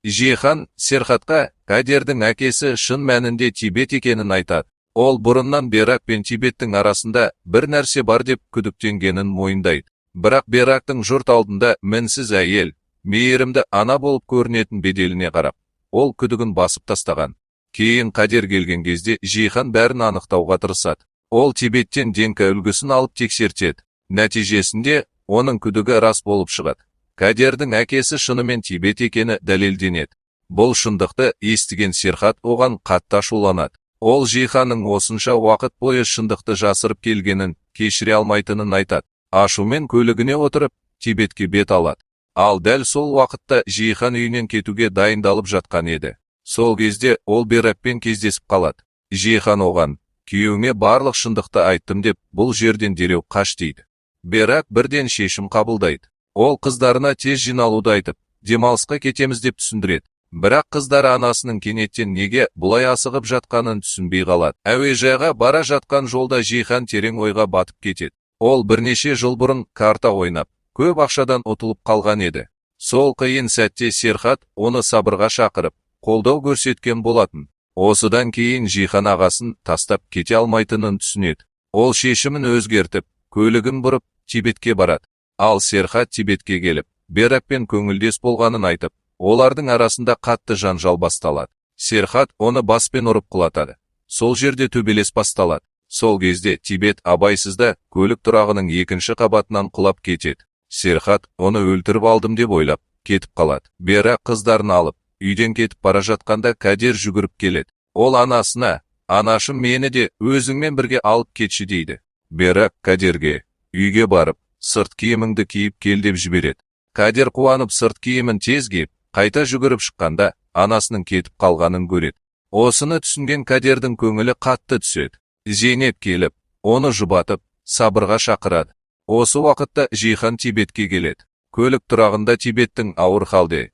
Жихан Серхатқа Кадердің әкесі шын мәнінде Тибет екенін айтады. Ол бұрыннан Берак пен Тибеттің арасында бір нәрсе бар деп күдіктенгенін мойындайды. Бірақ Берактың жұрт алдында мінсіз әйел, мейірімді ана болып көрінетін беделіне қарап, ол күдігін басып тастаған. Кейін Кадер келген кезде Жихан бәрін анықтауға тырысады. Ол Тибеттен Денка үлгісін алып тексертеді. Нәтижесінде оның күдігі рас болып шығады. Кадердің әкесі шынымен Тибет екені дәлелденеді. Бұл шындықты естіген Серхат оған қатты ашуланады. Ол Жиханның осынша уақыт бойы шындықты жасырып келгенін кешіре алмайтынын айтады. Ашумен көлігіне отырып, Тибетке бет алады. Ал дәл сол уақытта Жихан үйінен кетуге дайындалып жатқан еді. Сол кезде ол Беракпен кездесіп қалады. Жихан оған, күйеуіңе барлық шындықты айттым деп, бұл жерден дереу қаш дейді. Берак бірден шешім қабылдайды. Ол қыздарына тез жиналуды айтып, демалысқа кетеміз деп түсіндіреді. Бірақ қыздар анасының кенеттен неге бұлай асығып жатқанын түсінбей қалады. Әуежайға бара жатқан жолда Жихан терең ойға батып кетеді. Ол бірнеше жыл бұрын карта ойнап, көп ақшадан ұтылып қалған еді. Сол қиын сәтте Серхат оны сабырға шақырып, қолдау көрсеткен болатын. Осыдан кейін Жихан ағасын тастап кете алмайтынын түсінеді. Ол шешімін өзгертіп, көлігін бұрып, Тибетке барады. Ал Серхат Тибетке келіп, Беракпен көңілдес болғанын айтып, олардың арасында қатты жанжал басталады. Серхат оны баспен ұрып құлатады. Сол жерде төбелес басталады. Сол кезде Тибет абайсызда көлік тұрағының екінші қабатынан құлап кетеді. Серхат оны өлтіріп алдым деп ойлап, кетіп қалады. Берак қыздарын алып, үйден кетіп бара жатқанда Кадер жүгіріп келеді. Ол анасына, анашым мені де өзіңмен бірге алып кетші дейді. Берак Кадерге, үйге барып, сырт киіміңді киіп кел деп жібереді. Кадер қуанып сырт киімін тез киіп, қайта жүгіріп шыққанда, анасының кетіп қалғанын көреді. Осыны түсінген Кадердің көңілі қатты түседі. Зейнеп келіп, оны жұбатып, сабырға шақырады. Осы уақытта Жихан Тибетке келеді. Көлік тұрағында Тибеттің ауыр халде,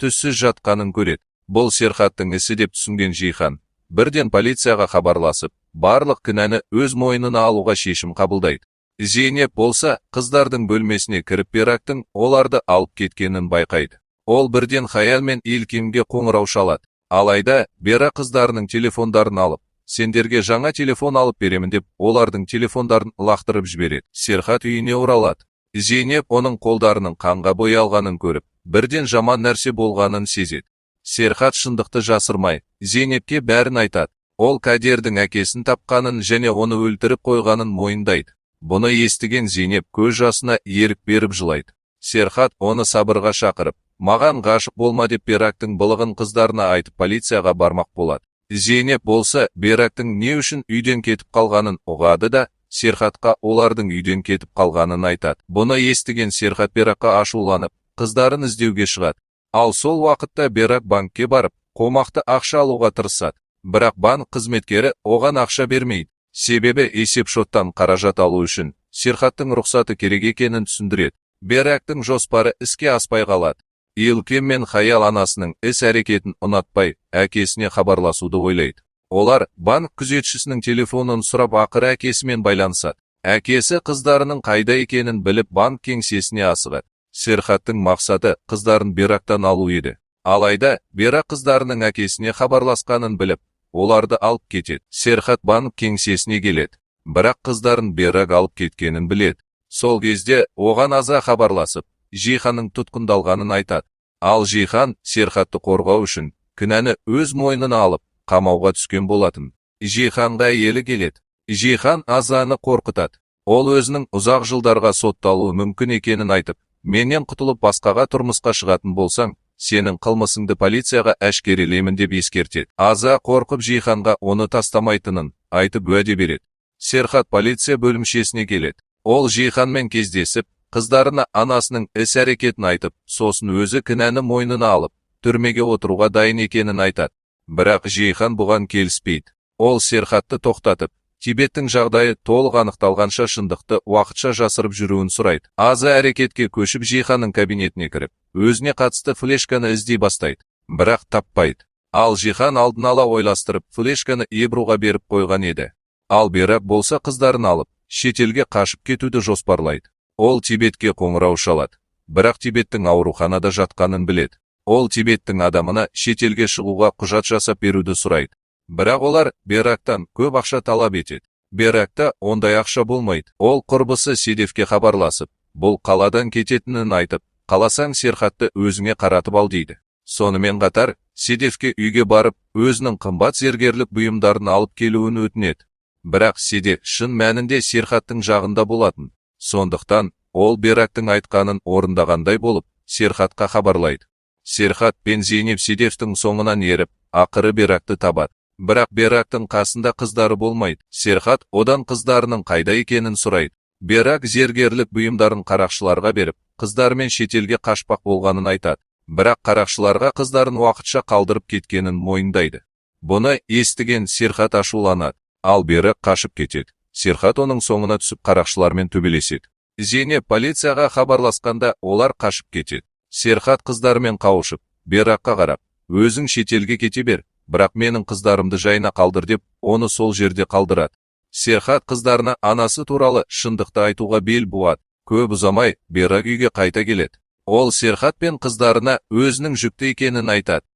түссіз жатқанын көреді. Бұл Серхаттың ісі деп түсінген Жихан бірден полицияға хабарласып, барлық кінәні өз мойнына алуға шешім қабылдайды. Зейнеп болса, қыздардың бөлмесіне кіріп Берактың оларды алып кеткенін байқайды. Ол бірден Хаял мен Илкимге қоңырау шалады. Алайда Берак қыздарының телефондарын алып, сендерге жаңа телефон алып беремін деп, олардың телефондарын лақтырып жібереді. Серхат үйіне оралады. Зейнеп оның қолдарының қанға боялғанын көріп, бірден жаман нәрсе болғанын сезеді. Серхат шындықты жасырмай, Зейнепке бәрін айтады. Ол Кадердің әкесін тапқанын және оны өлтіріп қойғанын мойындайды. Бұны естіген Зейнеп көз жасына ерік беріп жылайды. Серхат оны сабырға шақырып, маған ғашық болма деп Берактың былығын қыздарына айтып полицияға бармақ болады. Зейнеп болса, Берактың не үшін үйден кетіп қалғанын ұғады да, Серхатқа олардың үйден кетіп қалғанын айтады. Бұны естіген Серхат Беракқа ашуланып, қыздарын іздеуге шығады. Ал сол уақытта Берак банкке барып, қомақты ақша алуға тырысады. Бірақ банк қызметкері оған ақша бермейді. Себебі есепшоттан қаражат алу үшін Серхаттың рұқсаты керек екенін түсіндіреді. Берактың жоспары іске аспай қалады. Илким мен Хаял анасының іс-әрекетін ұнатпай, әкесіне хабарласуды ойлайды. Олар банк күзетшісінің телефонын сұрап ақыры әкесімен байланысады. Әкесі қыздарының қайда екенін біліп банк кеңсесіне асығады. Серхаттың мақсаты қыздарын Берактан алу еді. Алайда Берак қыздарының әкесіне хабарласқанын біліп, оларды алып кетеді. Серхат банк кеңсесіне келеді. Бірақ қыздарын Берак алып кеткенін біледі. Сол кезде оған аза хабарласып, Жиханның тұтқындалғанын айтады. Ал Жихан Серхатты қорғау үшін кінәні өз мойнына алып, қамауға түскен болатын. Жиханға әйелі келеді. Жихан азаны қорқытады. Ол өзінің ұзақ жылдарға сотталуы мүмкін екенін айтып, менен құтылып басқаға тұрмысқа шығатын болсаң, сенің қылмысыңды полицияға әшкерелеймін деп ескертеді. Аза қорқып Жиханға оны тастамайтынын айтып уәде береді. Серхат полиция бөлімшесіне келеді. Ол Жиханмен кездесіп, қыздарына анасының іс-әрекетін айтып, сосын өзі кінәні мойнына алып, түрмеге отыруға дайын екенін айтады. Бірақ Жихан бұған келіспейді. Ол Серхатты тоқтатып, Тибеттің жағдайы толық анықталғанша шындықты уақытша жасырып жүруін сұрайды. Аза әрекетке көшіп Жиханның кабинетіне кіріп, өзіне қатысты флешканы іздей бастайды. Бірақ таппайды. Ал Жихан алдын ала ойластырып, флешканы Ебруға беріп қойған еді. Ал Берак болса қыздарын алып, шетелге қашып кетуді жоспарлайды. Ол Тибетке қоңырау шалады. Бірақ Тибеттің ауруханада жатқанын біледі. Ол Тибеттің адамына шетелге шығуға құжат жасап беруді сұрайды. Бірақ олар Берактан көп ақша талап етеді. Беракта ондай ақша болмайды. Ол құрбысы Седефке хабарласып, бұл қаладан кететінін айтып, қаласаң Серхатты өзіңе қаратып ал дейді. Сонымен қатар, Седефке үйге барып, өзінің қымбат зергерлік бұйымдарын алып келуін өтінеді. Бірақ Седеф шын мәнінде Серхаттың жағында болатын. Сондықтан, ол Берактың айтқанын орындағандай болып, Серхатқа хабарлайды. Серхат пен Зейнеп Седефтің соңынан еріп, ақыры Беракты табады. Бірақ Берактың қасында қыздары болмайды. Серхат одан қыздарының қайда екенін сұрайды. Берак зергерлік бұйымдарын қарақшыларға беріп, қыздарымен шетелге қашпақ болғанын айтады. Бірақ қарақшыларға қыздарын уақытша қалдырып кеткенін мойындайды. Бұны естіген Серхат ашуланады, ал Берак қашып кетеді. Серхат оның соңына түсіп қарақшылармен төбелеседі. Зейнеп полицияға хабарласқанда олар қашып кетеді. Серхат қыздарымен қауышып, Беракқа қарап, өзің шетелге кете бер, бірақ менің қыздарымды жайына қалдыр деп, оны сол жерде қалдырады. Серхат қыздарына анасы туралы шындықты айтуға бел буады. Көп ұзамай Берак үйге қайта келеді. Ол Серхат пен қыздарына өзінің жүкті екенін айтады.